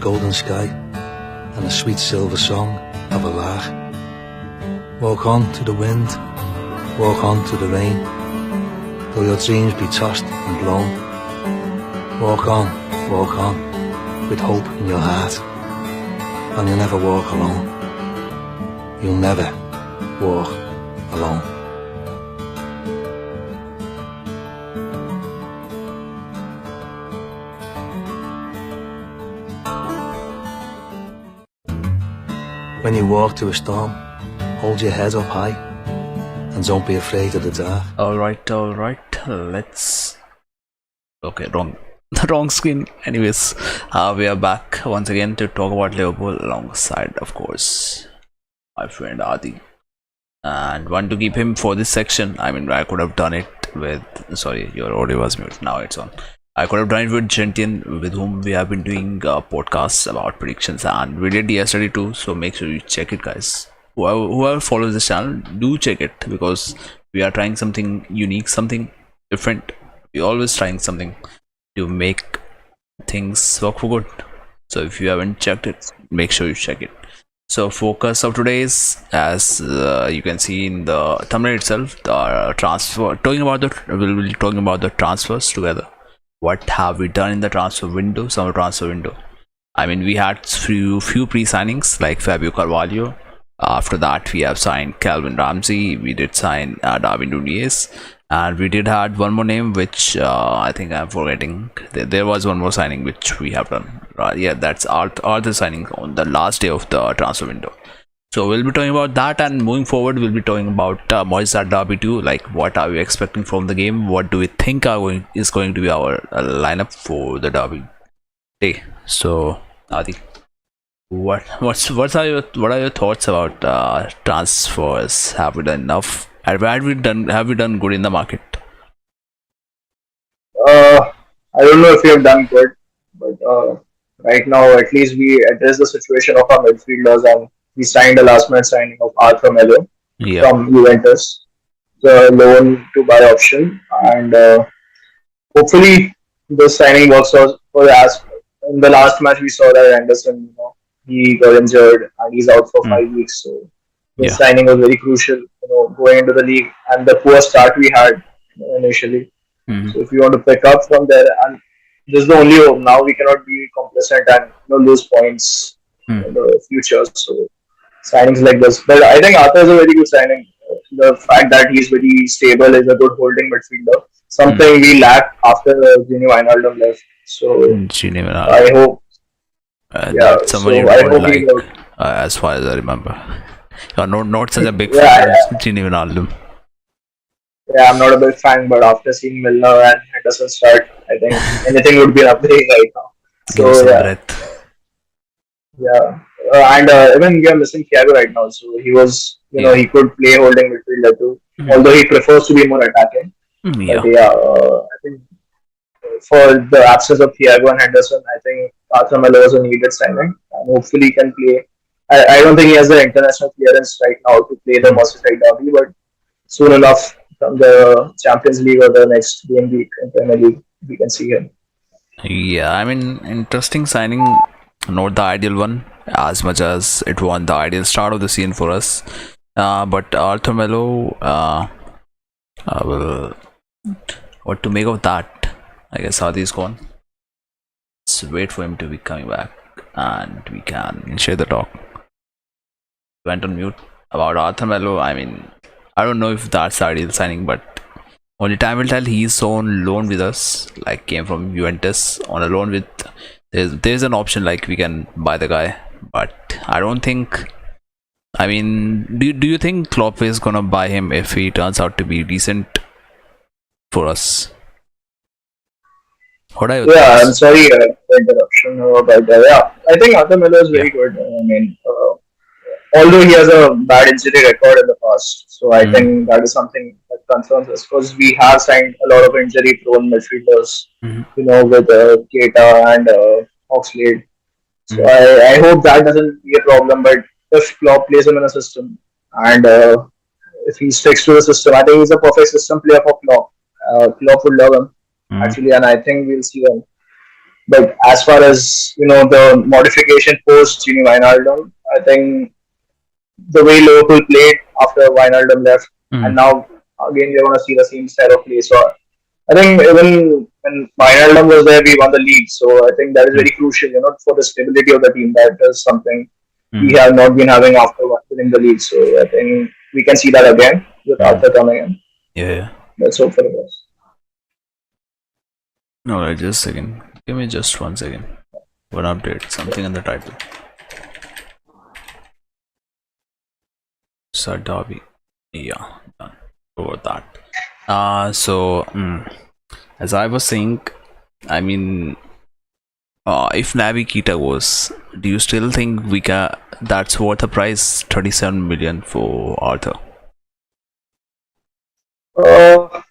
golden sky and the sweet silver song of a lark. Walk on to the wind, walk on to the rain, though your dreams be tossed and blown. Walk on, with hope in your heart, and you'll never walk alone. You'll never walk alone. When you walk to a storm, hold your head up high and don't be afraid of the dark. Alright, let's... Okay, wrong screen. Anyways, we are back once again to talk about Liverpool alongside, of course, my friend Adi. And want to keep him for this section. I mean, I could have done it with... Sorry, your audio was mute. Now it's on. I could have done it with Gentian, with whom we have been doing podcasts about predictions, and we did yesterday too, so make sure you check it, guys. Whoever follows this channel, do check it, because we are trying something unique, something different. We're always trying something to make things work for good. So if you haven't checked it, make sure you check it. So focus of today is, as you can see in the thumbnail itself, the transfer. We'll be talking about the transfers together. What have we done in the transfer window, summer transfer window? I mean, we had few pre-signings like Fabio Carvalho. After that, we have signed Calvin Ramsey. We did sign Darwin Nunez, and we did had one more name, which I think I'm forgetting. There was one more signing which we have done. Yeah, that's Arthur signing on the last day of the transfer window. So we'll be talking about that, and moving forward, we'll be talking about Merseyside Derby too. Like, what are we expecting from the game? What do we think is going to be our lineup for the Derby day? So, Adi, what are your thoughts about transfers? Have we done enough? Have we done good in the market? I don't know if we have done good, but right now at least we address the situation of our midfielders, and we signed a last-minute signing of Arthur Melo from Juventus, the loan to buy option, and hopefully the signing works out for us. In the last match, we saw that Anderson, he got injured and he's out for 5 weeks. So the signing was very crucial, going into the league, and the poor start we had initially. So if you want to pick up from there, and this is the only hope. Now we cannot be complacent and lose points in the future. So signings like this, but I think Arthur is a very good signing. The fact that he's very stable, is a good holding midfielder, something we lacked after Gini Wijnaldum left. So I hope. That's somebody you don't like, as far as I remember. You're not such a big fan of Gini Wijnaldum. Yeah, I'm not a big fan, but after seeing Milner and Henderson start, I think anything would be an upgrade right now. So and even we are missing Thiago right now, so he was, he could play holding midfielder too. Although he prefers to be more attacking. But I think for the absence of Thiago and Henderson, I think Arthur Melo was a needed signing, and hopefully he can play. I don't think he has the international clearance right now to play the Merseyside Derby, but soon enough from the Champions League or the next game week in Premier League, we can see him. Yeah, I mean, interesting signing. Not the ideal one, as much as it was the ideal start of the season for us. But Arthur Melo, what to make of that? I guess Adi is gone. Let's wait for him to be coming back, and we can share the talk. Went on mute about Arthur Melo. I mean, I don't know if that's the ideal signing, but only time will tell. He's on loan with us, like came from Juventus on a loan with. There's an option like we can buy the guy, but I don't think. I mean, do you think Klopp is gonna buy him if he turns out to be decent for us? What are your thoughts? I'm sorry for the interruption about that. I think Arthur Melo is very good. I mean, although he has a bad injury record in the past, so I think that is something that concerns us, because we have signed a lot of injury-prone midfielders, with Keita and Oxlade. So I hope that doesn't be a problem. But if Klopp plays him in a system, and if he sticks to the system, I think he's a perfect system player for Klopp. Klopp would love him actually, and I think we'll see him But as far as the modification post Gini Wijnaldum, I think the way Liverpool played after Wijnaldum left, and now again we're going to see the same style of play. So I think even when Wijnaldum was there, we won the league. So I think that is very crucial, for the stability of the team. That is something we have not been having after winning the league. So I think we can see that again with Arthur coming in. Yeah. Let's hope for the best. Alright, just a second. Give me just 1 second. One update, something in the title. Merseyside Derby. Yeah, done. Over that. As I was saying, I mean, if Naby Keita goes, do you still think that's worth a price 37 million for Arthur? I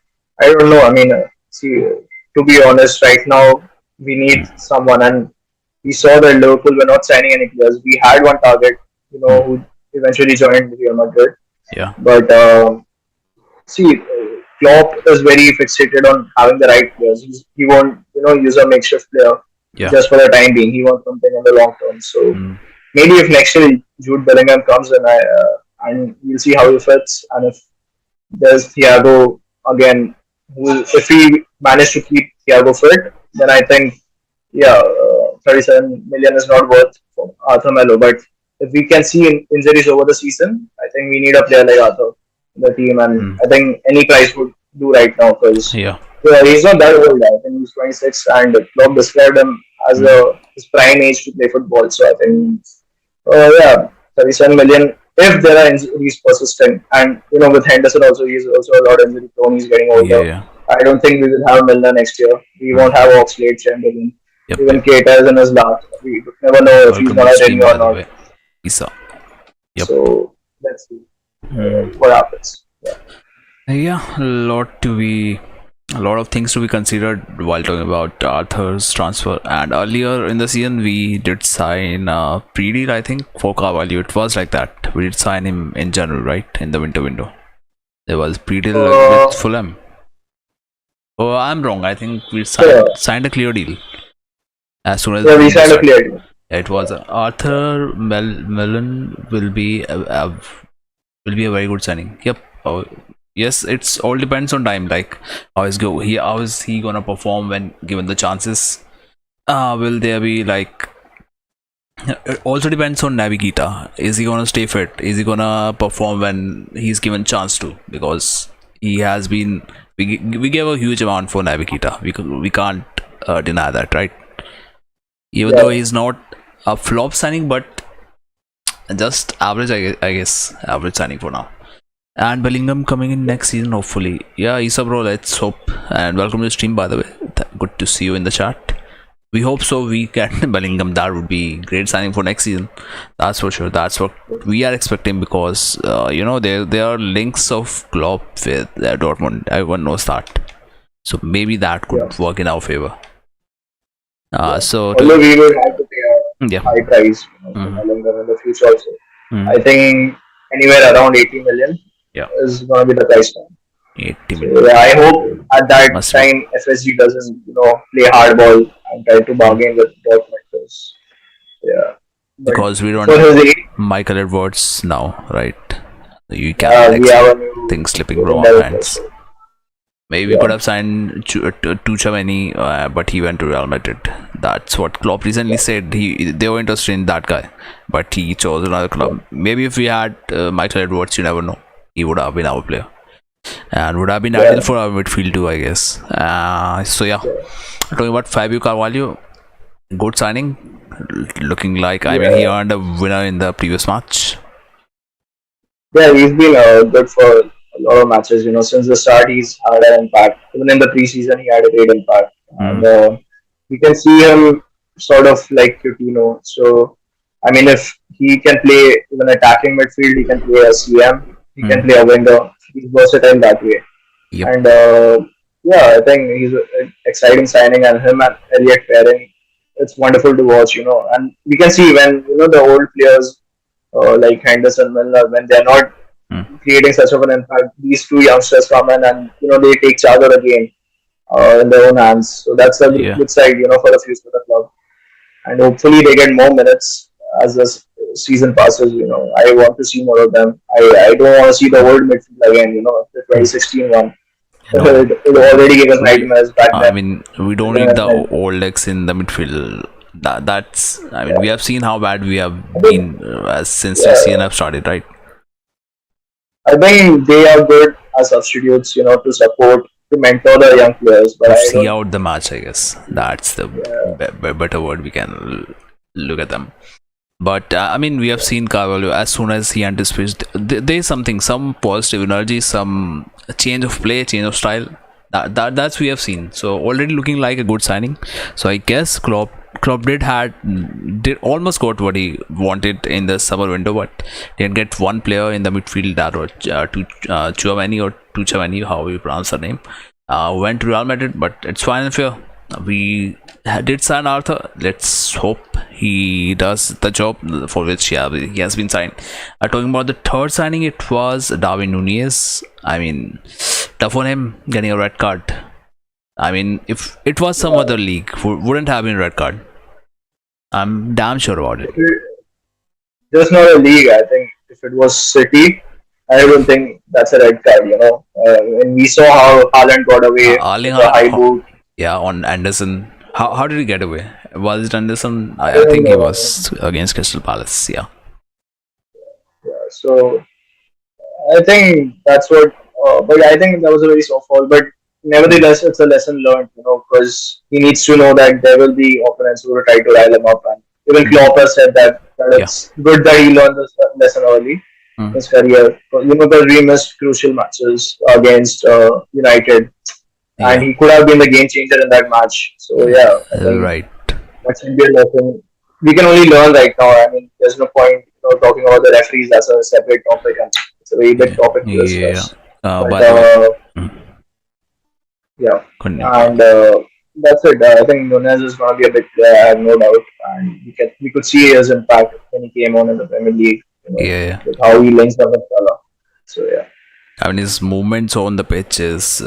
don't know. I mean, see, to be honest, right now we need someone, and we saw that Liverpool were not signing any players. We had one target, who eventually joined Real Madrid. Yeah. But see, Klopp is very fixated on having the right players. He won't, use a makeshift player just for the time being. He wants something in the long term. So maybe if next year Jude Bellingham comes in, and we'll see how he fits. And if there's Thiago again, if we manage to keep Thiago fit, then I think 37 million is not worth for Arthur Melo. But if we can see injuries over the season, I think we need a player like Arthur in the team, and I think any price would do right now because he's not that old. I think he's 26, and Klopp described him as his prime age to play football. So I think 37 million. If there are injuries persistent, and with Henderson also, he's also a lot injury prone. He's getting older. I don't think we will have Milner next year. We won't have Oxlade, Chamberlain. Even Keita is in his last. We never know if he's going to renew or not. So let's see what happens. A lot of things to be considered while talking about Arthur's transfer. And earlier in the season, we did sign pre-deal, I think, for Carvalho. It was like that. We did sign him in general, right? In the winter window. There was pre-deal with Fulham. Oh, I'm wrong. I think we signed a clear deal. As soon as we signed a clear deal. It was Arthur Mellon will be a very good signing. Yep. Yes, it's all depends on time. Like how is he gonna perform when given the chances? Will there be like? It also depends on Naby Keita. Is he gonna stay fit? Is he gonna perform when he's given chance to? Because he has been. We gave a huge amount for Naby Keita. We can't deny that, right? Even though he's not a flop signing, but just average, I guess, average signing for now. And Bellingham coming in next season, hopefully. Yeah, Isa bro, let's hope. And welcome to the stream, by the way. Good to see you in the chat. We hope so. We get Bellingham. That would be great signing for next season. That's for sure. That's what we are expecting because there are links of Klopp with Dortmund. Everyone knows that. So maybe that could work in our favor. Although we will have to pay a high price for Bellingham in the future also. I think anywhere around 80 million is going to be the price tag. 80 million. So, I hope at that time FSG doesn't play hardball and try to bargain with Dortmund. Because we don't have Michael Edwards now, right? You can't expect things slipping from our hands. Maybe we could have signed Tchouaméni, but he went to Real Madrid. That's what Klopp recently said. They were interested in that guy, but he chose another club. Maybe if we had Michael Edwards, you never know. He would have been our player, and would have been ideal for our midfield too, I guess. Talking about Fabio Carvalho, good signing. Looking like he earned a winner in the previous match. Yeah, he's been good for a lot of matches. Since the start, he's had an impact. Even in the preseason, he had a great impact. And we can see him sort of like Coutinho. So, I mean, if he can play even attacking midfield, he can play a CM. He can play a winger. He's versatile that way. And I think he's an exciting signing. And him and Elliott pairing, it's wonderful to watch. And we can see when the old players like Henderson, Milner, when they're not creating such of an impact, these two youngsters come in and they take charge of the game. in their own hands. So that's a Yeah. good side, for the future of the club. And hopefully they get more minutes as the season passes. I want to see more of them. I don't want to see the old midfield again. The 2016 one. No, It already gave us we. nightmares back I then. mean, we don't need the old legs in the midfield. That's. I mean, we have seen how bad we have been since the season have started, right? I think they are good as substitutes, to support, to mentor the young players. But To I see don't. out the match, I guess that's the better word we can look at them. But I mean, we have seen Carvalho as soon as he anticipates. There's something, some positive energy, some change of play, change of style. That's we have seen. So already looking like a good signing. So I guess Klopp did almost got what he wanted in the summer window, but didn't get one player in the midfield that was Chouameni or Tuchamani, how you pronounce the name. Went to Real Madrid, but it's fine and fair. We did sign Arthur. Let's hope he does the job for which he has been signed. Talking about the third signing, it was Darwin Nunez. I mean, tough on him getting a red card. I mean, if it was some other league, wouldn't have been a red card. I'm damn sure about it. Just not a league. I think if it was City, I don't think that's a red card. And we saw how Haaland got away with the high boot. Yeah, on Anderson. How did he get away? Was it Anderson? I think he was against Crystal Palace. Yeah. So I think that's what. But I think that was a very soft fall. But nevertheless, it's a lesson learned. Because he needs to know that there will be opponents who will try to rile him up. And even Klopp has said that it's good that he learned this lesson early in his career. Because we missed crucial matches against United. And he could have been the game changer in that match. So yeah, I think right. That should be a lesson. We can only learn right now. I mean, there's no point talking about the referees. That's a separate topic, and it's a very big topic to discuss. Yeah, and that's it. I think Nunez is going to be a big player. I have no doubt, and we could see his impact when he came on in the Premier League. With how he links up with Salah. So yeah, I mean, his movements on the pitch is.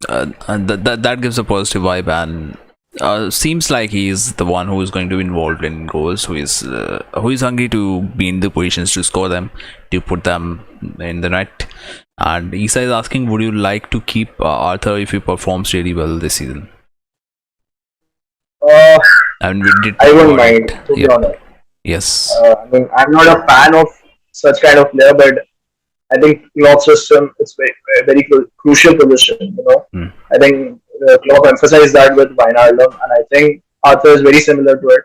And that gives a positive vibe, and seems like he's the one who is going to be involved in goals, who is hungry to be in the positions to score them, to put them in the net. And Isa is asking, would you like to keep Arthur if he performs really well this season? And we did. I wouldn't mind, to be honest. Yes. I mean, I'm not a fan of such kind of player, but I think Klopp's system is a very crucial position. I think Klopp emphasized that with Wijnaldum, and I think Arthur is very similar to it.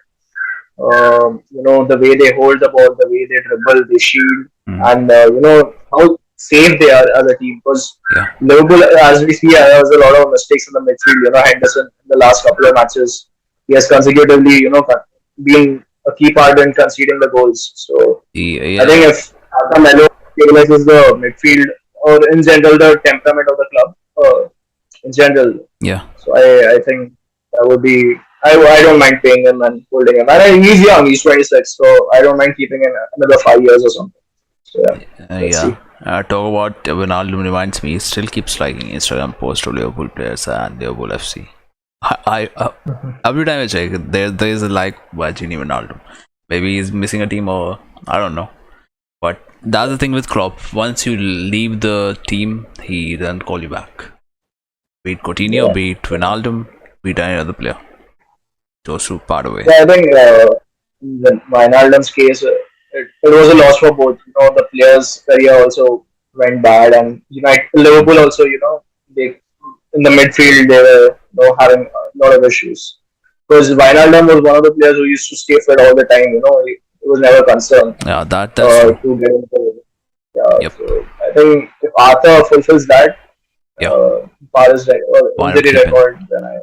The way they hold the ball, the way they dribble, they shield, and how safe they are as a team. Because Liverpool, as we see, there was a lot of mistakes in the midfield. Henderson in the last couple of matches, he has consecutively, been a key part in conceding the goals. So I think if Arthur Melo stabilizes the midfield, or in general the temperament of the club, in general. Yeah. So I think that would be. I don't mind paying him and holding him. And he's young. He's 26, so I don't mind keeping him another 5 years or something. So Talk about Wijnaldum reminds me. He still keeps liking Instagram posts of Liverpool players and Liverpool FC. I every time I check, there is a like by Gini Wijnaldum. Maybe he's missing a team, or I don't know. But that's the thing with Klopp. Once you leave the team, he doesn't call you back. Be it Coutinho, be it Wijnaldum, be it any other player. Those two part away. Yeah, I think in Wijnaldum's case, it was a loss for both. The players' career also went bad, and Liverpool also, they in the midfield they were having a lot of issues. Because Wijnaldum was one of the players who used to stay fit all the time. He was never concerned. Yeah, that's to get into. Yeah, so I think if Arthur fulfills that, Paris injury record, then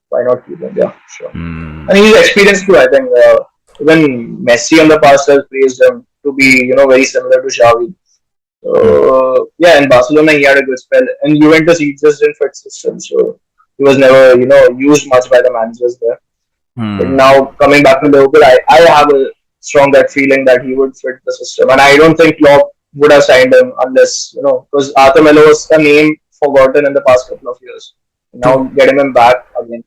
why not keep him? Yeah, sure. And he's experienced too. I think even Messi in the past has praised him to be, very similar to Xavi. So in Barcelona he had a good spell. In Juventus he just didn't fit system, so he was never, used much by the managers there. But now coming back to Liverpool, I have a strong gut feeling that he would fit the system, and I don't think Klopp would have signed him unless, because Arthur Melo was a name forgotten in the past couple of years Now getting him back again.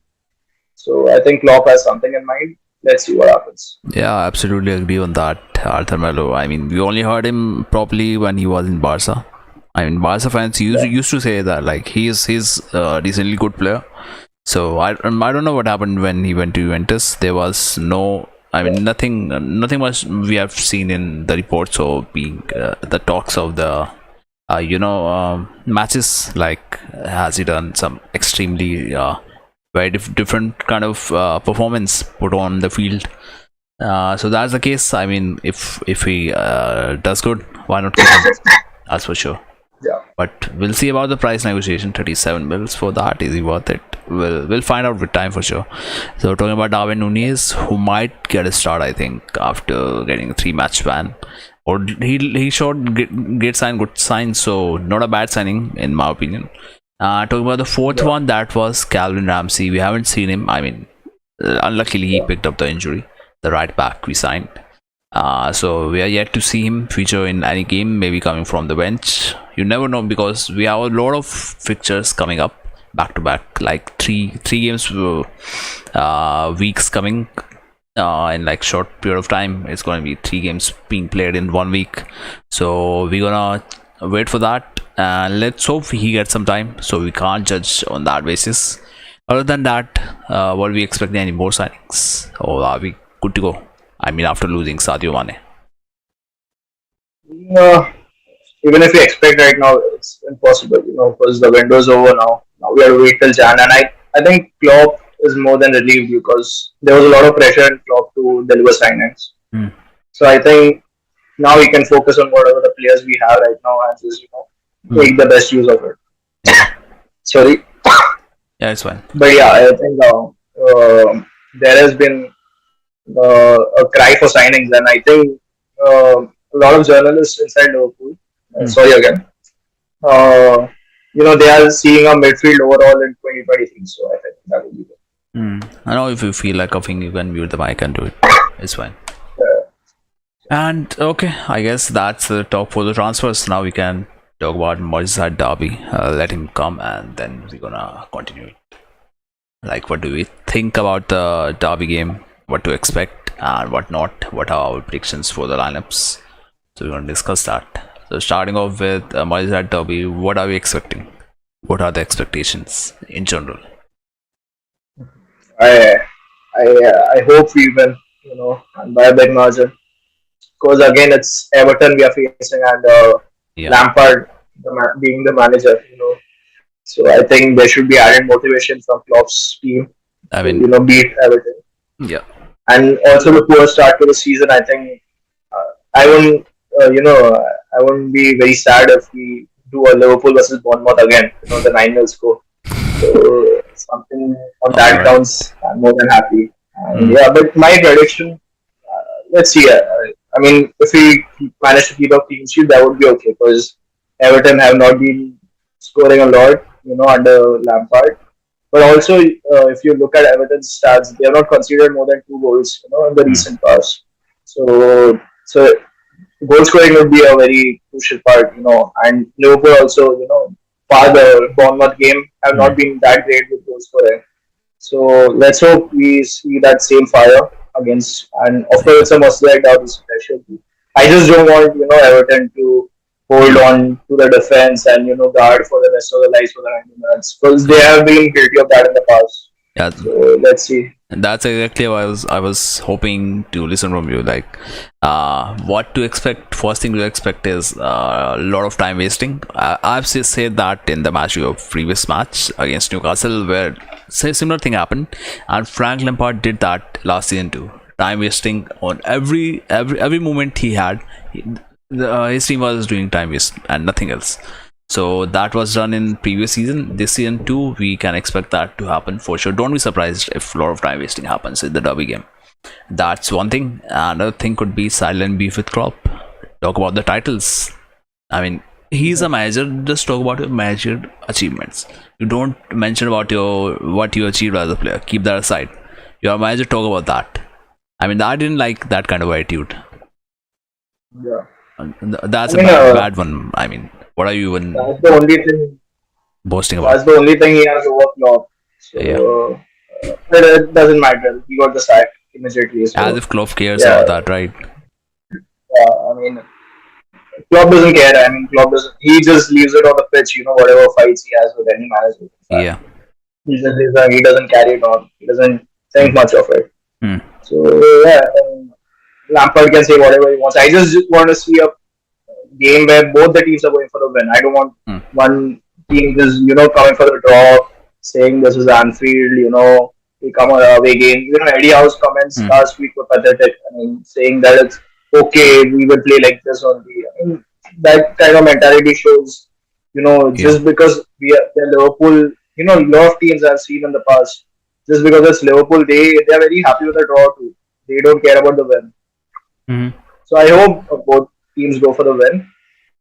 So I think Klopp has something in mind. Let's see what happens. Yeah, absolutely agree on that, Arthur Melo. I mean, we only heard him properly when he was in Barca. I mean, Barca fans used to say that like he's a decently good player. So I don't know what happened when he went to Juventus. There was no, I mean, nothing much we have seen in the reports or being the talks of the matches. Like, has he done some extremely very different kind of performance put on the field? So that's the case. I mean, if he does good, why not keep him? That's for sure. Yeah. But we'll see about the price negotiation. 37 mils for that. Is he worth it? We'll find out with time for sure. So talking about Darwin Nunez, who might get a start, I think, after getting a 3-match ban. Or he showed great good signs, so not a bad signing in my opinion. Talking about the fourth one, that was Calvin Ramsey. We haven't seen him. I mean, unluckily he picked up the injury. The right back we signed. So we are yet to see him feature in any game, maybe coming from the bench. You never know, because we have a lot of fixtures coming up back to back, like three games weeks coming in like short period of time. It's going to be 3 games being played in 1 week, so we're gonna wait for that, and let's hope he gets some time. So we can't judge on that basis. Other than that, what are we expecting? Any more signings, or are we good to go? I mean, after losing Sadio Mane. Even if we expect right now, it's impossible, because the window's over now. Now we have to wait till Jan, and I think Klopp is more than relieved, because there was a lot of pressure on Klopp to deliver signings. So I think now we can focus on whatever the players we have right now and just make the best use of it. Sorry. Yeah, it's fine. But yeah, I think there has been a cry for signings, and I think a lot of journalists inside Liverpool, sorry again, they are seeing a midfield overall in 2023. So I think that will be good. I know, if you feel like coughing, you can mute the mic and do it. It's fine. And okay, I guess that's the talk for the transfers. Now we can talk about Merseyside Derby. Let him come, and then we're gonna continue it. Like, what do we think about the Derby game? What to expect and what not? What are our predictions for the lineups? So we're gonna discuss that. So starting off with Merseyside Derby, what are we expecting? What are the expectations in general? I hope we win, and by a big margin. Because again, it's Everton we are facing, and Lampard being the manager, So I think there should be added motivation from Klopp's team. I mean, to, beat Everton. Yeah. And also the poor start to the season. I think I wouldn't, I wouldn't be very sad if we do a Liverpool versus Bournemouth again. The 9-0 score. So something on that counts. I'm more than happy. And yeah, but my prediction, let's see. I mean, if we manage to keep a clean sheet, that would be okay, because Everton have not been scoring a lot, under Lampard. But also, if you look at Everton's stats, they have not conceded more than 2 goals, in the recent past. So goal scoring would be a very crucial part, And Liverpool also, for the Bournemouth game, have not been that great with goal scoring. So let's hope we see that same fire against, and of course it's a Merseyside Derby special. I just don't want Everton to hold on to the defense and guard for the rest of the lives for the 90 minutes, because they have been guilty of that in the past. Yeah. So let's see. And that's exactly what I was hoping to listen from you. Like, what to expect? First thing to expect is a lot of time wasting. I've said that in the match of previous match against Newcastle, where similar thing happened, and Frank Lampard did that last season too. Time wasting on every moment he had. His team was doing time waste and nothing else. So that was done in previous season. This season too, we can expect that to happen for sure. Don't be surprised if a lot of time wasting happens in the Derby game. That's one thing. Another thing could be silent beef with Klopp. Talk about the titles. I mean, he's a manager. Just talk about your manager achievements. You don't mention about what you achieved as a player. Keep that aside. Your manager, talk about that. I mean, I didn't like that kind of attitude. Yeah. That's a bad one. I mean, what are you even that's the only thing boasting about? That's the only thing he has over Klopp. So, but it doesn't matter. He got the sack immediately. As So, if Klopp cares yeah, about that, right? yeah. I mean, Klopp doesn't care. I mean, Klopp doesn't. He just leaves it on the pitch. Whatever fights he has with any manager. In fact, Yeah. he doesn't carry it on. He doesn't think much of it. Hmm. So yeah, Lampard can say whatever he wants. I just want to see a game where both the teams are going for the win. I don't want one team just coming for the draw, saying this is Anfield. We come on away game. Eddie Howe's comments last week were pathetic. I mean, saying that it's okay, we will play like this only. I mean, that kind of mentality shows, just because they're Liverpool. A lot of teams I've seen in the past, just because it's Liverpool, they're very happy with the draw too. They don't care about the win. So I hope both teams go for the win.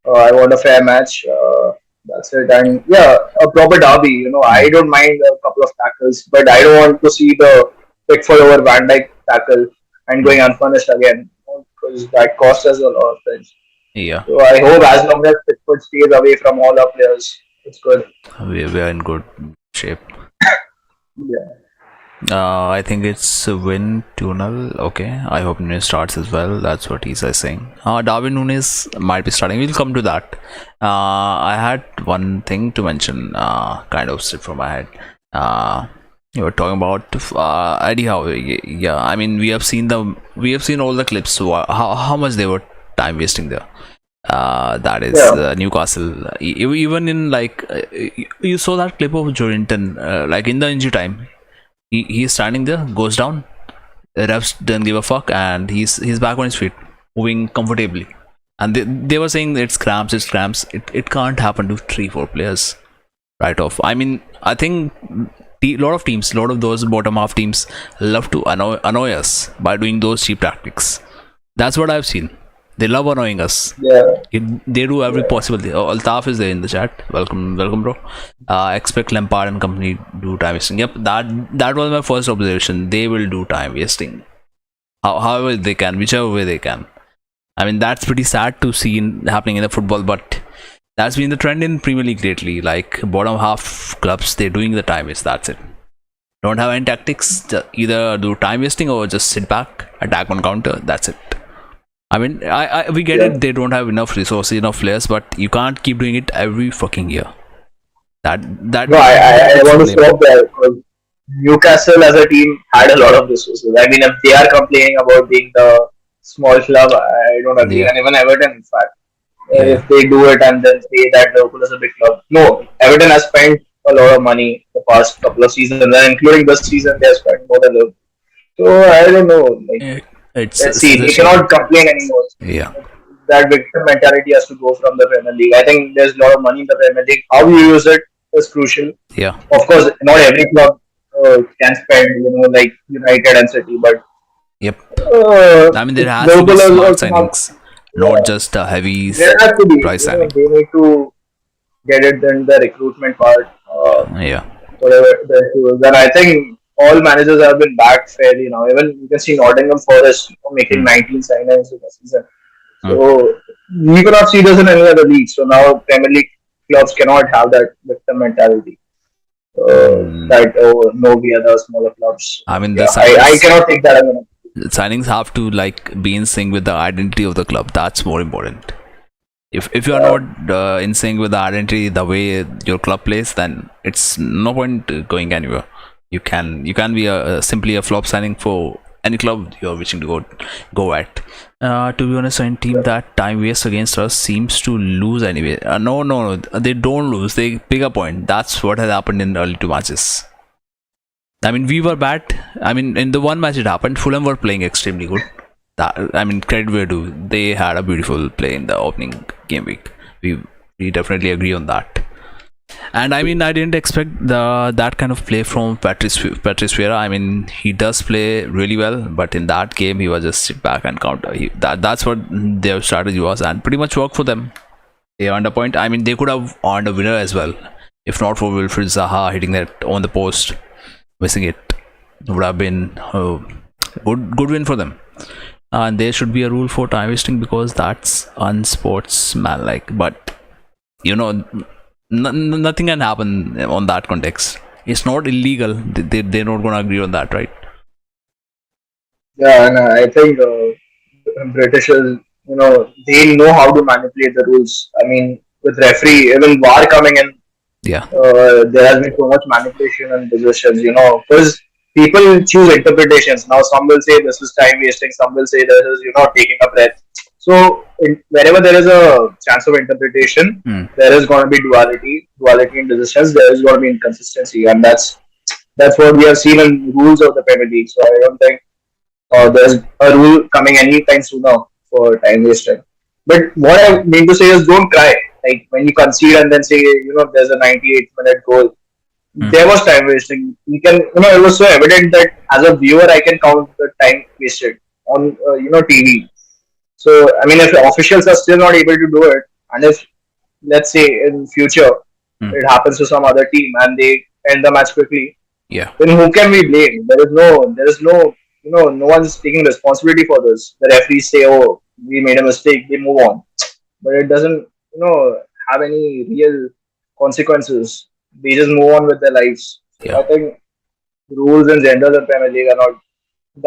I want a fair match. That's it. And yeah, a proper derby. I don't mind a couple of tackles, but I don't want to see the Pickford over Van Dijk tackle and going unpunished again, because that costs us a lot of things. Yeah. So I hope as long as Pickford stays away from all our players, it's good. We are in good shape. Yeah. I think it's a win 2-0. Okay. I hope Nunes starts as well. That's what he's saying. Darwin Nunes might be starting. We'll come to that. I had one thing to mention, kind of slipped from my head. You were talking about Eddie Howe. Yeah, I mean we have seen all the clips. So how much they were time wasting there. That is Newcastle. Even in you saw that clip of Jorinton, like in the injury time. He's standing there, goes down. The refs don't give a fuck, and he's back on his feet, moving comfortably. And they were saying it's cramps. It can't happen to 3-4 players right off. I mean, I think a lot of those bottom half teams love to annoy us by doing those cheap tactics. That's what I've seen. They love annoying us. Yeah. They do every possible thing. Altaf is there in the chat. Welcome, bro. Expect Lampard and company do time wasting. Yep, that was my first observation. They will do time wasting. However they can, whichever way they can. I mean, that's pretty sad to see happening in the football, but that's been the trend in Premier League lately. Like bottom half clubs, they're doing the time waste. That's it. Don't have any tactics. Either do time wasting or just sit back, attack on counter. That's it. I mean, we get it. They don't have enough resources, enough players, but you can't keep doing it every fucking year. No, I want to stop there, because Newcastle as a team had a lot of resources. I mean, if they are complaining about being the small club, I don't agree. And even Everton, in fact, if they do it and then say that Liverpool is a big club, no, Everton has spent a lot of money the past couple of seasons, and including this season, they have spent more than Liverpool. So I don't know. Let's see, they cannot complain anymore. Yeah. That victim mentality has to go from the Premier League. I think there's a lot of money in the Premier League. How you use it is crucial. Yeah. Of course, not every club can spend, like United and City, but yep. I mean, there has to be smart signings, not just a heavy price signing. They need to get it in the recruitment part. Whatever then I think all managers have been backed fairly now. Even you can see Nottingham Forest making 19 signings in the season. So you cannot see this in any other league. So now Premier League clubs cannot have that victim mentality. That no, we are the smaller clubs. I mean, I cannot take that as an signings have to be in sync with the identity of the club. That's more important. If you are not in sync with the identity, the way your club plays, then it's no point going anywhere. You can be simply a flop signing for any club you're wishing to go at. To be honest, any team that time wastes against us seems to lose anyway. No, they don't lose. They pick a point. That's what has happened in the early 2 matches. I mean, we were bad. I mean, in the one match it happened, Fulham were playing extremely good. Credit where due. They had a beautiful play in the opening game week. We definitely agree on that. And I mean, I didn't expect that kind of play from Patrice Vieira. I mean, he does play really well, but in that game, he was just sit back and counter. That's what their strategy was, and pretty much worked for them. They earned a point. I mean, they could have earned a winner as well, if not for Wilfried Zaha hitting that on the post, missing it. Would have been a good win for them. And there should be a rule for time wasting, because that's unsportsmanlike. But nothing can happen on that context. it's not illegal. They're not gonna agree on that, right? Yeah, and I think Britishers, they know how to manipulate the rules. I mean, with referee, even VAR coming in, Yeah. there has been so much manipulation and decisions, because people choose interpretations. Now, some will say this is time wasting, some will say this is, taking a breath. So, wherever there is a chance of interpretation, there is going to be duality in decisions, there is going to be inconsistency, and that's what we have seen in rules of the Premier League. So, I don't think there's a rule coming anytime sooner for time wasting. But what I mean to say is don't cry. Like when you concede and then say, there's a 98-minute goal. There was time wasting. You can, it was so evident that as a viewer, I can count the time wasted on, TV. So, I mean, if the officials are still not able to do it, and if, let's say, in future, it happens to some other team and they end the match quickly, Yeah. then who can we blame? There is no, no one's taking responsibility for this. The referees say, oh, we made a mistake, they move on. But it doesn't, have any real consequences. They just move on with their lives. So Yeah. I think rules in general in Premier League are not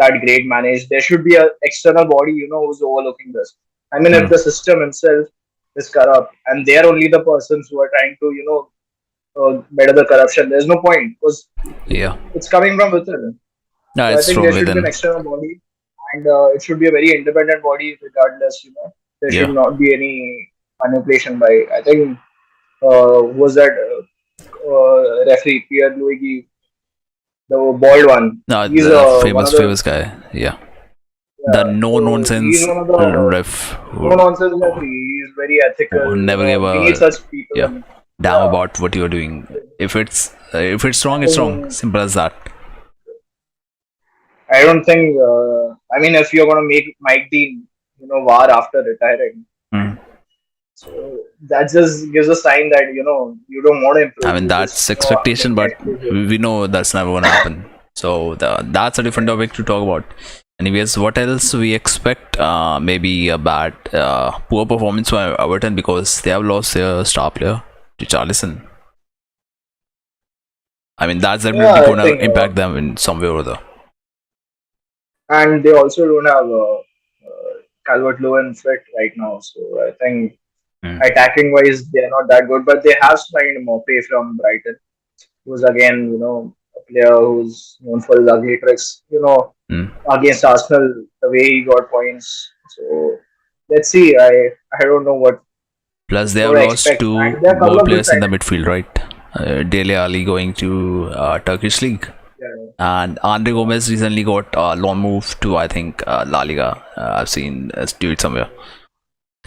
that great managed. There should be an external body, who's overlooking this. I mean, if the system itself is corrupt and they're only the persons who are trying to, better the corruption, there's no point because it's coming from within. No, So I it's think from there should be within. an external body, and it should be a very independent body, regardless. There should Yeah. not be any manipulation by. I think was that referee Pierre Louis, the bald one. No, He's the one famous of the famous guy. Yeah. The no so he's nonsense one of the ref no nonsense referee. He's very ethical. who never gave We need a such people. damn about what you're doing. If it's wrong, it's wrong. Simple as that. I don't think. I mean, if you're gonna make Mike Dean, VAR after retiring, so that just gives a sign that you don't want to improve. I mean, that's expectation, but we know that's never gonna happen. So that's a different topic to talk about. Anyways, what else we expect? Maybe a bad, poor performance by Everton because they have lost their star player to Charlison. I mean, that's definitely gonna impact them in some way or other. And they also don't have Calvert-Lewin fit right now, so I think attacking wise they are not that good. But they have signed Mopé from Brighton, who's again a player who's known for his ugly tricks. Against Arsenal, the way he got points. So let's see. I don't know what. Plus, they have lost two goal players in the midfield, right? Dele Alli going to Turkish league. And Andre Gomez recently got a loan move to, I think, La Liga. I've seen do it somewhere.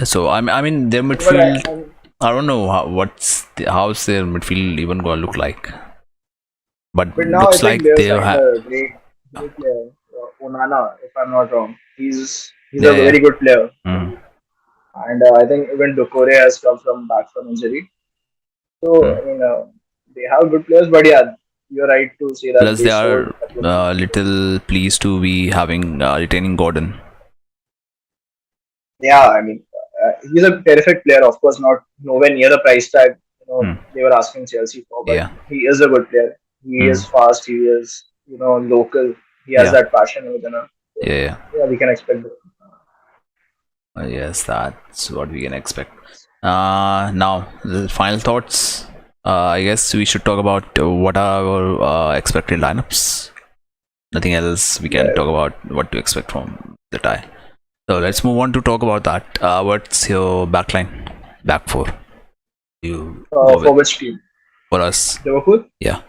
So I mean, their midfield. I don't know how's their midfield even gonna look like. But looks like they have a great player, Onana, if I'm not wrong. He's a very good player. And I think even Doucouré has come back from injury. So I mean, they have good players, but yeah. You're right to say that. Plus, they are little pleased to be having retaining Gordon. Yeah, I mean, he's a terrific player. Of course, nowhere near the price tag they were asking Chelsea for, but he is a good player. He is fast. He is local. He has that passion within him. So, yeah, we can expect that. Yes, that's what we can expect. Now, the final thoughts. I guess we should talk about what are our expected lineups. Nothing else. We can talk about what to expect from the tie. So let's move on to talk about that. What's your backline? Back four? For which team? For us. Liverpool? Yeah.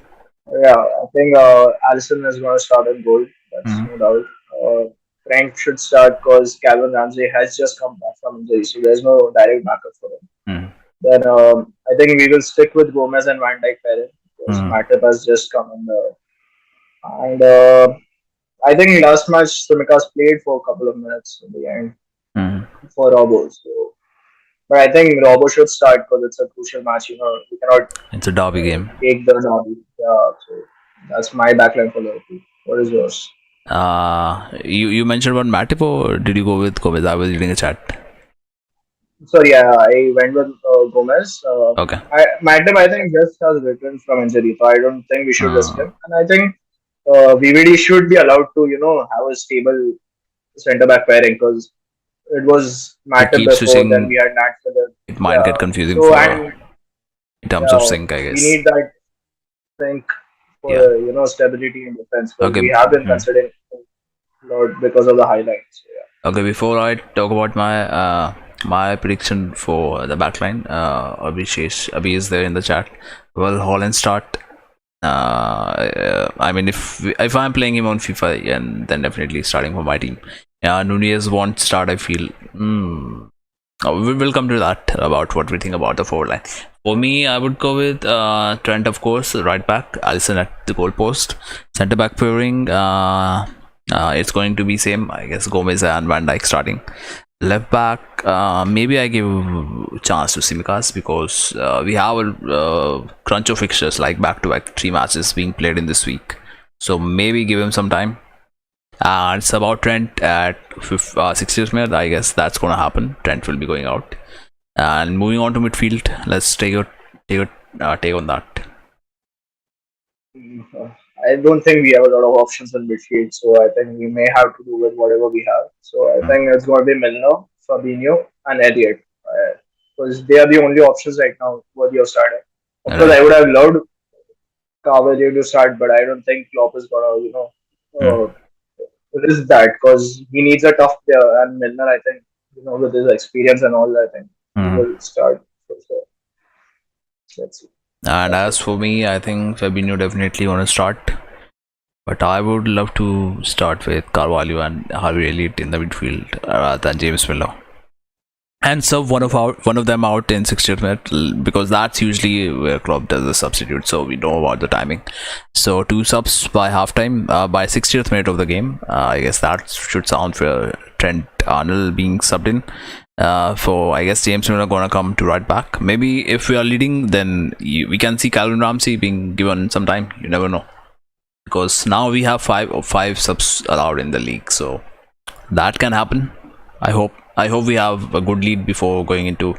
Yeah, I think Alisson is going to start in goal. That's no doubt. Frank should start because Calvin Ramsey has just come back from injury, so there's no direct backup for him. Then I think we will stick with Gomez and Van Dijk pairing because Matip has just come in and I think last match Tsimikas played for a couple of minutes in the end for Robbo. So, but I think Robbo should start because it's a crucial match. We cannot. It's a derby game. Take the derby. Yeah, so that's my backline for Liverpool. What is yours? You mentioned about Matip, or did you go with Gomez? I was reading a chat. Sorry, I went with Gomez. Okay. Madden, I think, just has returned from injury, so I don't think we should risk Uh, him. And I think VVD should be allowed to, have a stable centre back pairing because it was to Matip keep before, then we switching, had Nat Phillips. it might Yeah. get confusing So, for and in terms of sync, I we guess. need that sync for, Yeah. stability in defense because Okay. we have been considering a lot because of the highlights. So, yeah. Okay. Before I talk about my prediction for the backline, Abhi is there in the chat. Will Holland start? I mean, if I'm playing him on FIFA, and then definitely starting for my team. Yeah, Nunez won't start. I feel. We will come to that about what we think about the forward line. For me, I would go with Trent, of course, right back, Allison at the goal post, centre back pairing. It's going to be same, I guess. Gomez and Van Dijk starting. Left back, maybe I give chance to Simicas because we have a crunch of fixtures like back-to-back 3 matches being played in this week. So maybe give him some time. It's about Trent at 60th minute. I guess that's gonna happen. Trent will be going out. And moving on to midfield, let's take a take on that. I don't think we have a lot of options in midfield, so I think we may have to do with whatever we have. So I think it's going to be Milner, Fabinho, and Elliot, because they are the only options right now worthy of starting. Of course, Right. I would have loved Cavalier to start, but I don't think Klopp is gonna, Mm. risk that because he needs a tough player, and Milner, I think, with his experience and all, I think he Mm. will start. So let's see. And That's as it. for me, I think Fabinho definitely want to start. But I would love to start with Carvalho and Harvey Elliott in the midfield rather than James Miller. And sub one of them out in 60th minute because that's usually where Klopp does the substitute, so we know about the timing. So 2 subs by halftime, by 60th minute of the game. I guess that should sound fair. Trent Arnold being subbed in. For I guess James Miller gonna come to right back. Maybe if we are leading, then we can see Calvin Ramsey being given some time. You never know, because now we have five subs allowed in the league, so that can happen. I hope we have a good lead before going into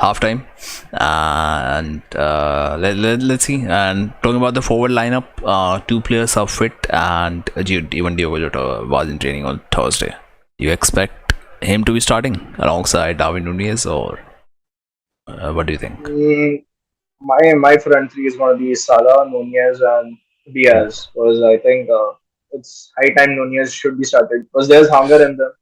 halftime. And let's see. And talking about the forward lineup, 2 players are fit, and even Diogo Jota was in training on Thursday. You expect him to be starting alongside Darwin Nunez, or what do you think? My front three is going to be Salah, Nunez, and Diaz because I think it's high time Nunez should be started because there's hunger in them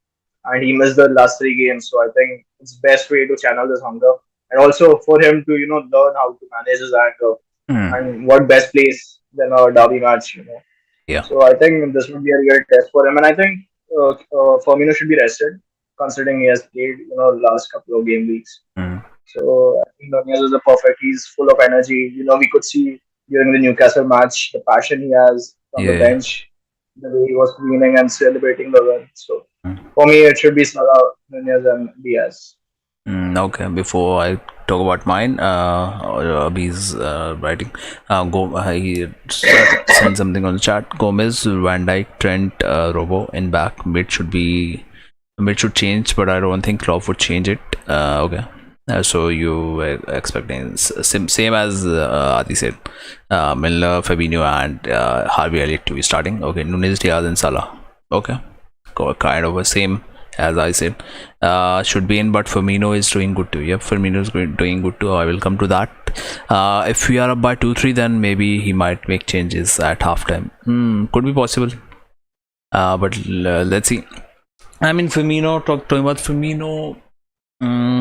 and he missed the last 3 games. So I think it's best way to channel this hunger and also for him to learn how to manage his anger and what best place than a derby match. Yeah. So I think this would be a real test for him, and I think Firmino should be rested considering he has played last couple of game weeks. So I think Nunez is a perfect. He's full of energy. We could see during the Newcastle match the passion he has from the Yeah. bench, the way he was screaming and celebrating the win. So for me, it should be Salah, Nunez, and Diaz. Okay, before I talk about mine, Abhi's writing. He sent something on the chat. Gomez, Van Dijk, Trent, Robo in back. Mid should change, but I don't think Klopp would change it. Okay. So you were expecting same as Adi said, Milner, Fabinho, and Harvey Elliott to be starting. Okay, Nunez, Diaz, and Salah. Okay, kind of the same as I said. Should be in, but Firmino is doing good too. Yep, Firmino is doing good too. I will come to that. If we are up by 2-3, then maybe he might make changes at halftime. Could be possible. But let's see. I mean, Firmino. Talking about Firmino,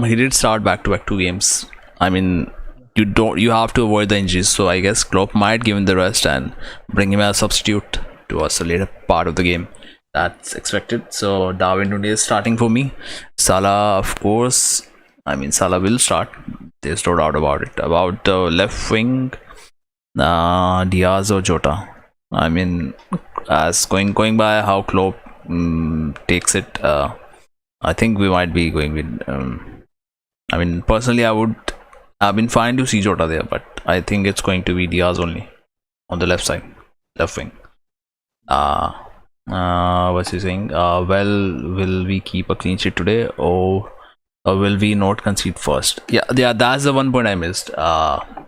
he did start back-to-back 2 games. I mean, you have to avoid the injuries. So I guess Klopp might give him the rest and bring him as a substitute towards the later part of the game. That's expected. So Darwin Nunez starting for me. Salah, of course. I mean, Salah will start. There's no doubt about it. About the left wing, Diaz or Jota. I mean, as going by how Klopp takes it, I think we might be going with. I mean, personally, I've been fine to see Jota there, but I think it's going to be Diaz only on the left wing. What's he saying? Well, will we keep a clean sheet today? Oh, or will we not concede first? Yeah, that's the one point I missed.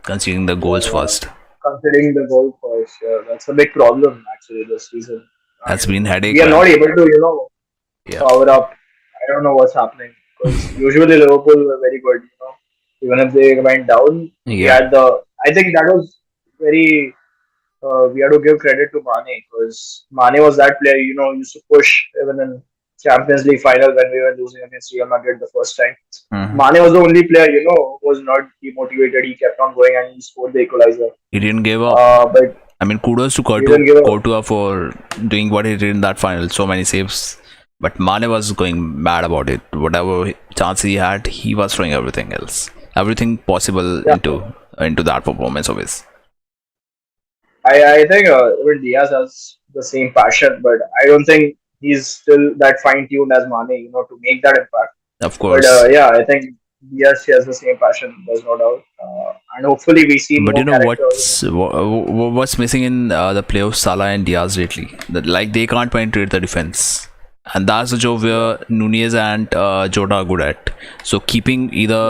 Conceding the goals first. Considering the goal first, that's a big problem actually this season. That's And been headache, we are man. not able to, Yeah. power up. I don't know what's happening because usually Liverpool were very good. Even if they went down, we Yeah. had the. I think that was very. We had to give credit to Mane because Mane was that player. Used to push even in Champions League final when we were losing against Real Madrid the first time. Mane was the only player, who was not demotivated. He kept on going and he scored the equalizer. He didn't give up. But I mean, kudos to he didn't give up. Courtois for doing what he did in that final. So many saves. But Mane was going mad about it. Whatever chance he had, he was throwing everything else. Everything possible into that performance of his. I think even Diaz has the same passion, but I don't think he's still that fine tuned as Mane, to make that impact. Of course. But yeah, I think Diaz has the same passion. There's no doubt, and hopefully we see But more characters. What's missing in the play of Salah and Diaz lately? Like they can't penetrate the defense, and that's the job where Nunez and Jota are good at. So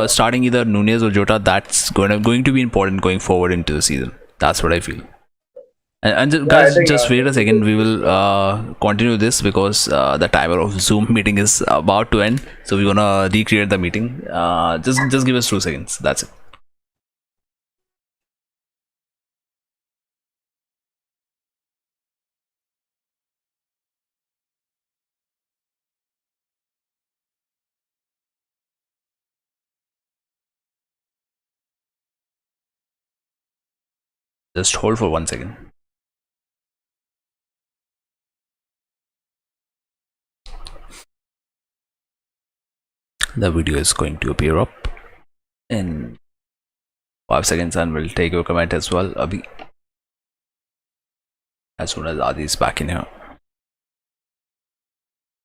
starting either Nunez or Jota, that's going to be important going forward into the season. That's what I feel. And guys, just wait a second. We will continue this because the timer of Zoom meeting is about to end. So we're gonna recreate the meeting. Just give us 2 seconds. That's it. Just hold for 1 second. The video is going to appear up in 5 seconds, and we'll take your comment as well, Abhi. As soon as Adi is back in here,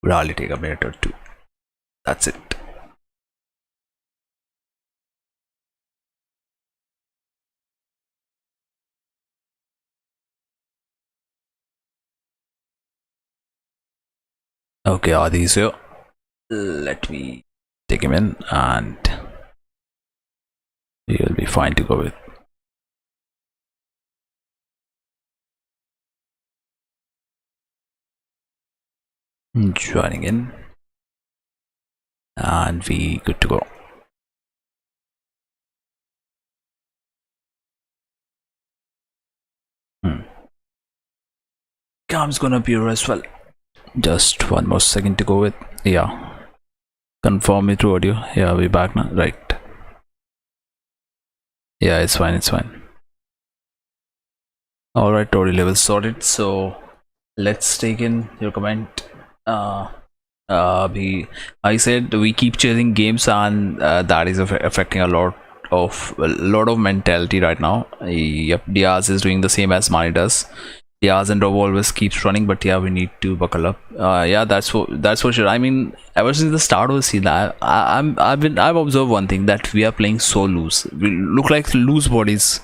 we'll hardly take a minute or two. That's it. Okay, Adi is here. Let me take him in and we'll be fine to go with. Joining in and we good to go. Cam's gonna appear as well. Just 1 more second to go with. Yeah, confirm me through audio. Yeah, we're back now, right? Yeah, it's fine. All right, audio level sorted. So let's take in your comment. I said we keep chasing games, and that is affecting a lot of mentality right now. Yep, Diaz is doing the same as Mane does. Diaz and Robo always keeps running, but yeah, we need to buckle up. Yeah, that's for sure. I mean, ever since the start of the season, I've observed one thing, that we are playing so loose. We look like loose bodies,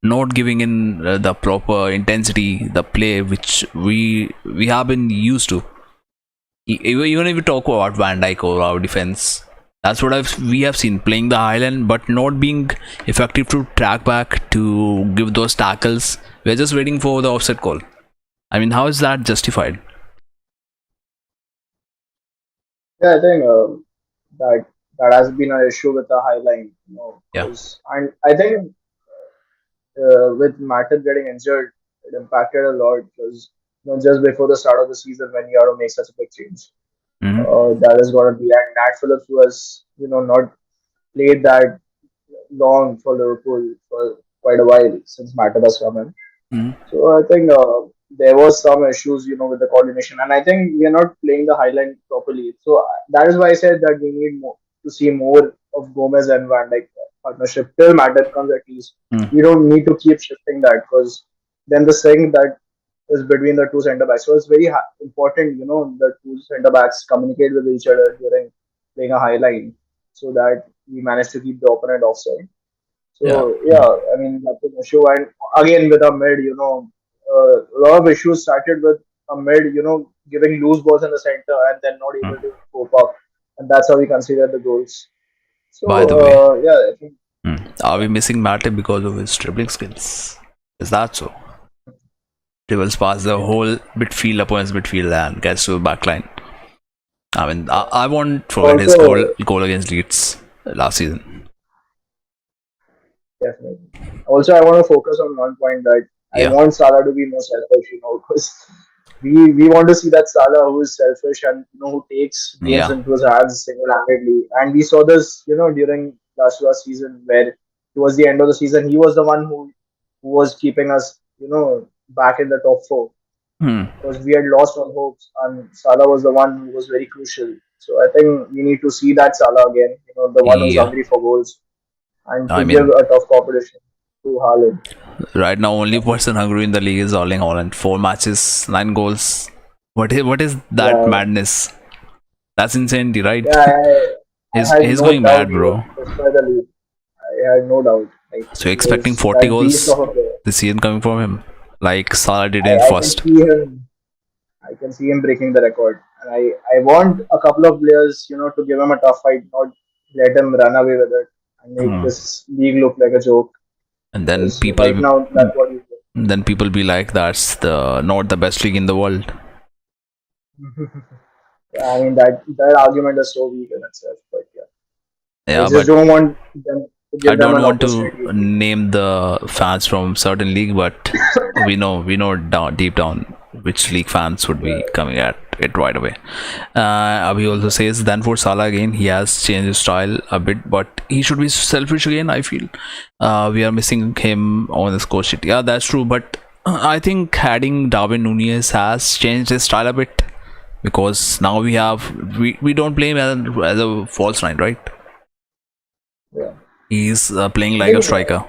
not giving in the proper intensity, the play which we have been used to. Even if we talk about Van Dijk or our defense, that's what we have seen, playing the highland but not being effective to track back to give those tackles. We're just waiting for the offset call. I mean, how is that justified? Yeah, I think that has been an issue with the high line. Yeah. And I think with Matip getting injured, it impacted a lot because just before the start of the season when you have to make such a big change, that is going to be. And Nat Phillips was not played that long for Liverpool for quite a while since Matip has come in. So I think there was some issues, with the coordination, and I think we are not playing the highline properly. So that is why I said that we need to see more of Gomez and Van Dijk partnership till Matip comes at least. We don't need to keep shifting that because then the thing that is between the two centre backs. So it's very important, the two centre backs communicate with each other during playing a high line so that we manage to keep the opponent offside. So yeah, I mean that's an issue. And again with a mid, a lot of issues started with a mid, giving loose balls in the center and then not able to cope up, and that's how we consider the goals. So By the way, yeah, I think are we missing Matip because of his dribbling skills? Is that so? Dribbles past the whole midfield, opponent's midfield, and gets to the backline. I mean, I won't forget his also goal against Leeds last season. definitely. Also, I want to focus on one point that I Yeah, want Salah to be more selfish, because we want to see that Salah who is selfish and who takes games yeah, into his hands single-handedly. And we saw this, during last season where towards the end of the season he was the one who was keeping us, back in the top four, hmm. because we had lost all hopes, and Salah was the one who was very crucial. So I think we need to see that Salah again, the one who's Yeah. hungry for goals and I to give mean, a tough competition to Haaland. right now, only person hungry in the league is Erling Haaland. 4 matches, 9 goals. What is that Yeah, madness? That's insanity, right? yeah, he's I had he's no going doubt mad, he would bro. destroy the league. I had no doubt. Like, So he expecting is 40 that beast goals of a player. this season coming from him, like Salah did in I can first. see him. I can see him breaking the record. And I want a couple of players, to give him a tough fight, not let him run away with it and make Hmm. this league look like a joke. And then Because right now, that's what he's people be like, that's the not the best league in the world. doing. I mean, that argument is so weak in itself. But yeah, I Yeah, just but don't want them to I give them don't an want to opportunity. name the fans from certain league, but we know deep down which league fans would be Yeah, coming at it right away. Abhi also says then for Salah again, he has changed his style a bit, but he should be selfish again. I feel we are missing him on the score sheet. Yeah, that's true, but I think adding Darwin Nunez has changed his style a bit because now we don't play him as a false nine, right? yeah. He's playing I like a think striker.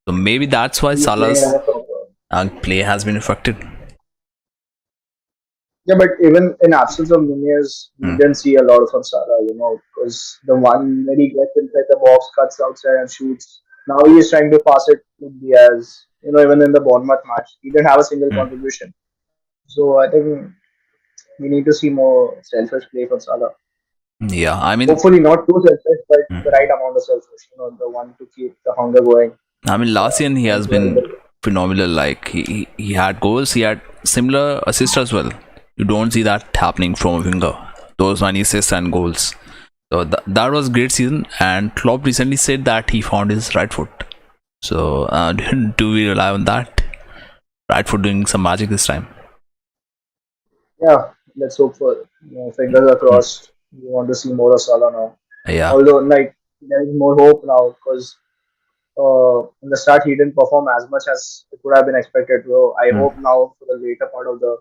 So maybe that's why he's playing Salah's as a proper. play has been affected. Yeah, but even in absence of Nunez, we Hmm. didn't see a lot of Salah, because the one when he gets inside the box, cuts outside and shoots. Now he is trying to pass it to Diaz. Even in the Bournemouth match, he didn't have a single Hmm. contribution. So I think we need to see more selfish play from Salah. Yeah, I mean, Hopefully not too selfish, but the hmm. right amount of selfish. The one to keep the hunger going. Last year he And has to end been the phenomenal. Like he had goals, he had similar assists as well. You don't see that happening from a winger. Those many assists and goals. So that was great season. And Klopp recently said that he found his right foot. So do we rely on that? Right foot doing some magic this time? Yeah, let's hope for, fingers are Hmm. crossed. We want to see more of Salah now. Yeah. Although, like, there is more hope now, because in the start he didn't perform as much as it would have been expected. So I Hmm. hope now for the later part of the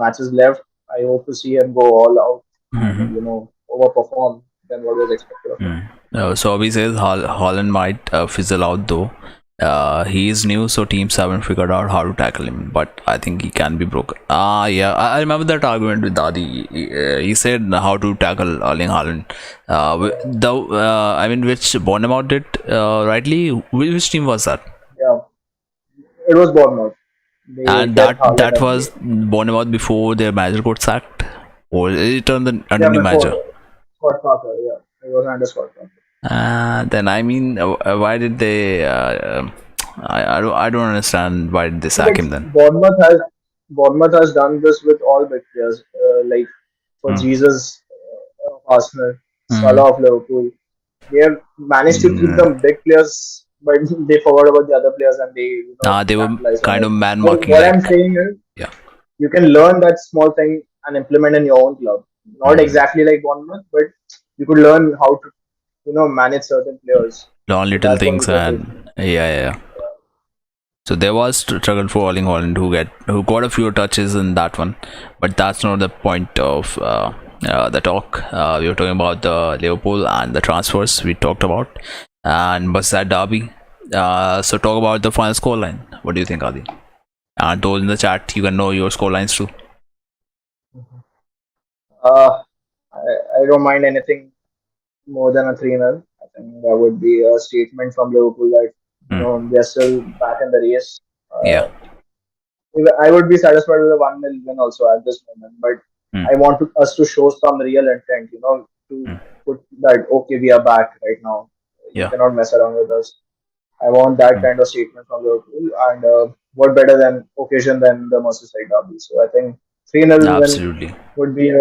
matches left, I hope to see him go all out and Mhm. overperform than what was expected of him. So Abhi says Holland might fizzle out though. He is new, so teams haven't figured out how to tackle him. But I think he can be broken. Yeah, I remember that argument with Dadi. He said how to tackle Erling Haaland. I mean, which Bournemouth did rightly. Which team was that? Yeah, it was Bournemouth. They And kept Haaland that and was Bournemouth before their manager got sacked, or it turned under yeah, new before manager. Scott Parker. Yeah, it was under Scott Parker. Then I mean, why did they? I don't understand why did they sack Like him then. Bournemouth has done this with all big players. Like for Hmm. Jesus, Arsenal, Hmm. Salah of Liverpool. They have managed to keep Hmm. them big players, but they forgot about the other players and they They were capitalize on kind it. of man So marking, what I'm like, saying is, yeah. you can learn that small thing and implement in your own club. Not Hmm. exactly like Bournemouth, but you could learn how to manage certain players. Learn So little that's what we things can do. and yeah. So there was struggle for Erling Haaland who got a few touches in that one, but that's not the point of the talk. We were talking about the Liverpool and the transfers we talked about, and Merseyside Derby. So talk about the final scoreline. What do you think, Adi? And those in the chat, you can know your scorelines too. Uh, I don't mind anything more than a 3-0. I think that would be a statement from Liverpool that Hmm. they're still back in the race. Yeah. I would be satisfied with a 1-0 win also at this moment, but Hmm. I want us to show some real intent, to Hmm. put that okay, we are back right now. You Yeah, cannot mess around with us. I want that mm, kind of statement from Liverpool. And what better than occasion than the Merseyside Derby? So I think 3-0 win absolutely. would be a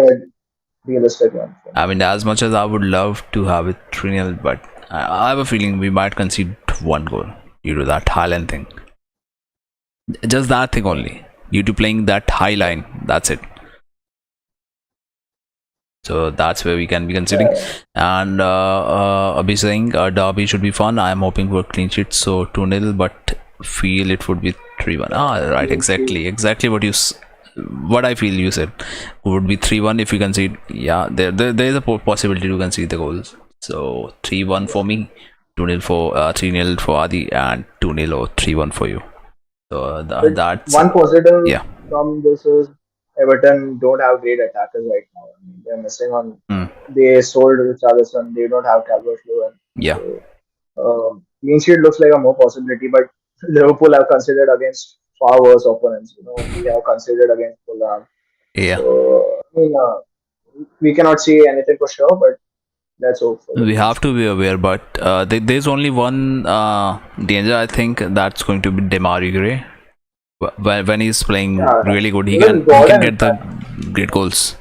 realistic one for me. I mean, as much as I would love to have it 3-0, but I have a feeling we might concede one goal due to that Highland thing. Just that thing only. Due to playing that high line, that's it. So that's where we can be considering. And Abhi saying Derby should be fun. I am hoping for a clean sheet, so 2-0, but feel it would be 3-1. Right, exactly what I feel you said. Would be 3-1 if we concede. Yeah, there is a possibility to concede the goals. So 3-1 for me, 2-0 for 3-0 for Adi, and 2-0 or 3-1 for you. So that's one positive yeah. from this is Everton don't have great attackers right now. I mean, they're missing on. Mm, They sold Richarlison. They don't have Calvert-Lewin. yeah. So clean sheet looks like a more possibility, but Liverpool have considered against far worse opponents. We have considered against Fulham. Yeah. So I mean, we cannot say anything for sure, but let's hope for We it. have to be aware, but there's only one danger. I think that's going to be Demarai Gray. When he's playing really good, he can get the great goals.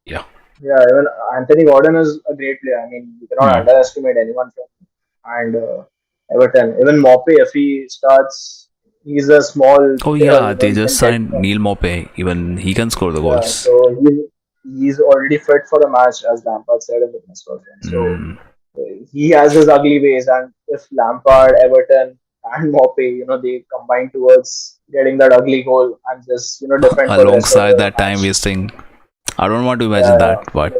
Yeah. Yeah, even Anthony Gordon is a great player. I mean, you cannot underestimate anyone from and Everton. Even Mope, if he starts, he's a small Oh player. yeah, they He just can get. signed Neil Mope. Even he can score the Yeah, goals. so he's already fit for the match, as Lampard said in the press conference. So Mm. he has his ugly ways, and if Lampard, Everton, and Mope, they combine towards getting that ugly goal and just defend for the rest of Alongside the that time match. wasting, I don't want to imagine Yeah, that, but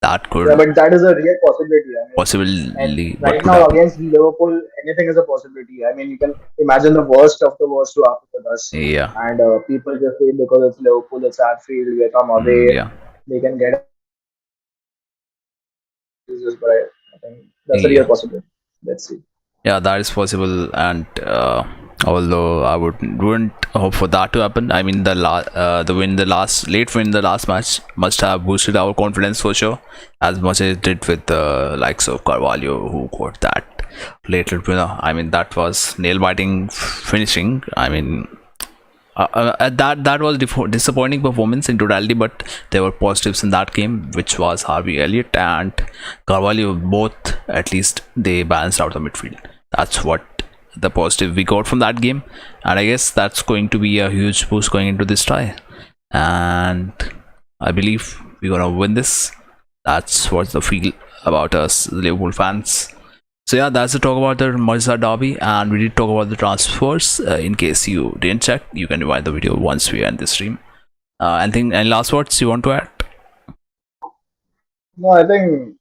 that yeah, could but that is a real possibility. I mean, and possibly what right could now happen. against Liverpool, anything is a possibility. I mean, you can imagine the worst of the worst to happen with us, Yeah. and people just say because it's Liverpool, it's Anfield, we come away, Yeah. they can get this, but I think that's a real Yeah. possibility. Let's see. Yeah, that is possible, and although I wouldn't hope for that to happen. I mean, the late win, the last match must have boosted our confidence for sure, as much as it did with the likes of Carvalho, who got that late winner. I mean, that was nail biting finishing. I mean, that was disappointing performance in totality, but there were positives in that game, which was Harvey Elliott and Carvalho. Both, at least, they balanced out the midfield. That's what the positive we got from that game, and I guess that's going to be a huge boost going into this tie. And I believe we're gonna win this. That's what's the feel about us Liverpool fans. So yeah, that's the talk about the Merseyside Derby, and we did talk about the transfers. In case you didn't check, you can rewind the video once we end this stream. Any last words you want to add? No, I think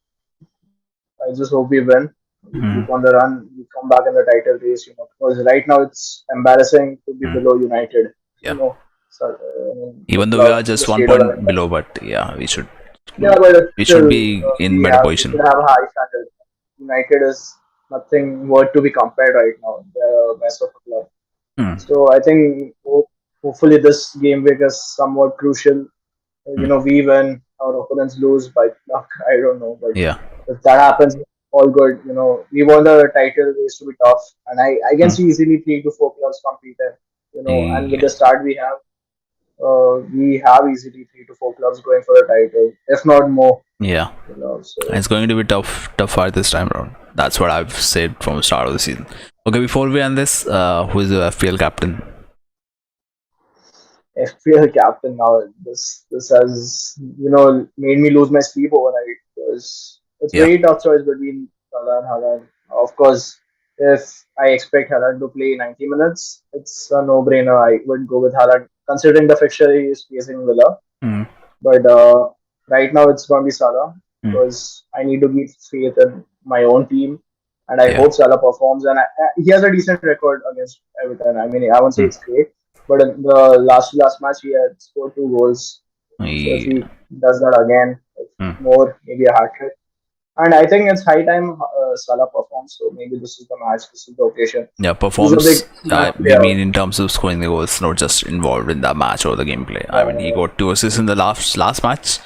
I just hope we win. We Hmm. keep on the run. We come back in the title race. Because right now it's embarrassing to be below United. Yeah. So, Even though we are just the 1 state of point the below, but yeah, we should but it's we should still be in we better have we position. should have a high standard. United is nothing worth to be compared right now. They're a mess of a club. Hmm. So I think hopefully this game week is somewhat crucial. We win, our opponents lose by luck. I don't know, but Yeah. if that happens, all good. We want the title race to be tough, and I can Hmm. see easily 3 to 4 clubs competing. And with Yeah. the start we have easily 3 to 4 clubs going for the title, if not more. Yeah. So It's going to be tough fight this time around. That's what I've said from the start of the season. Okay, before we end this, who is the FPL captain? FPL captain now. This has made me lose my sleep overnight because it's Yeah. very tough choice between Salah and Haaland. Of course, if I expect Haaland to play 90 minutes, it's a no-brainer. I would go with Haaland considering the fixture he is facing Villa. Hmm. But right now it's going to be Salah because I need to keep faith in my own team, and I hope Salah performs. And he has a decent record against Everton. I mean, I won't say it's great, but in the last match he had scored 2 goals. So if he does that again, more maybe a hat trick. And I think it's high time Salah performs. So maybe this is the match. This is the occasion. Yeah, performs. We mean in terms of scoring the goals, not just involved in the match or the gameplay. I mean, he got 2 assists in the last match,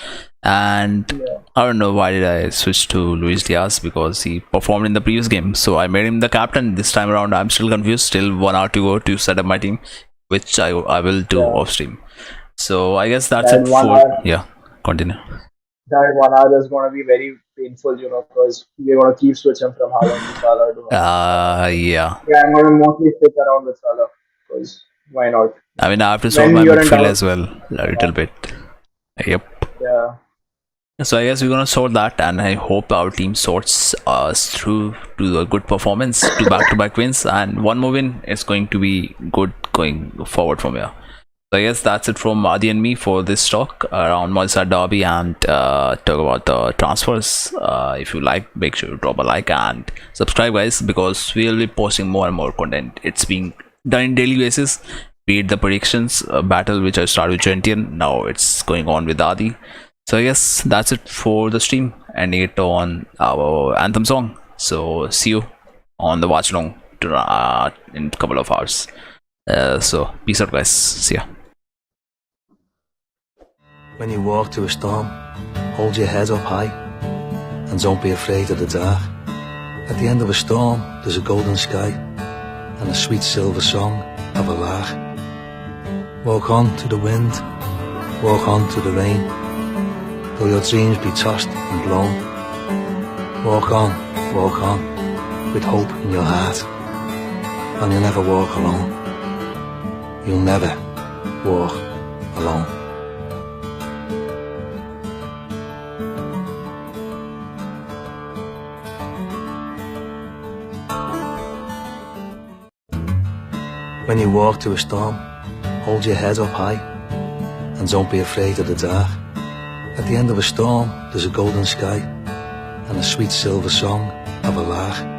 And I don't know why did I switch to Luis Diaz, because he performed in the previous game, so I made him the captain. This time around I'm still confused. Still 1 hour to go to set up my team, which I will do off stream. So I guess that's it for continue. That 1 hour is going to be very painful, because we're going to keep switching from Haaland to Salah. Yeah, I'm going to mostly stick around with Salah, because why not? I mean, I have to sort my midfield as well a little bit. Yep. Yeah. So I guess we're gonna sort that, and I hope our team sorts us through to a good performance, to back-to-back wins, and one more win is going to be good going forward from here. So I guess that's it from Adi and me for this talk around Merseyside Derby and talk about the transfers. If you like, make sure you drop a like and subscribe, guys, because we'll be posting more and more content. It's being done in daily basis. Be it the predictions battle, which I started with Gentian, now it's going on with Adi. So I guess that's it for the stream, ending it on our anthem song. So see you on the watch along in a couple of hours. So peace out, guys. See ya. When you walk through a storm, hold your head up high and don't be afraid of the dark. At the end of a storm, there's a golden sky and a sweet silver song of a lark. Walk on to the wind, walk on to the rain, though your dreams be tossed and blown. Walk on, with hope in your heart, and you'll never walk alone. You'll never walk alone. When you walk through a storm, hold your head up high and don't be afraid of the dark. At the end of a storm, there's a golden sky and a sweet silver song of a lark.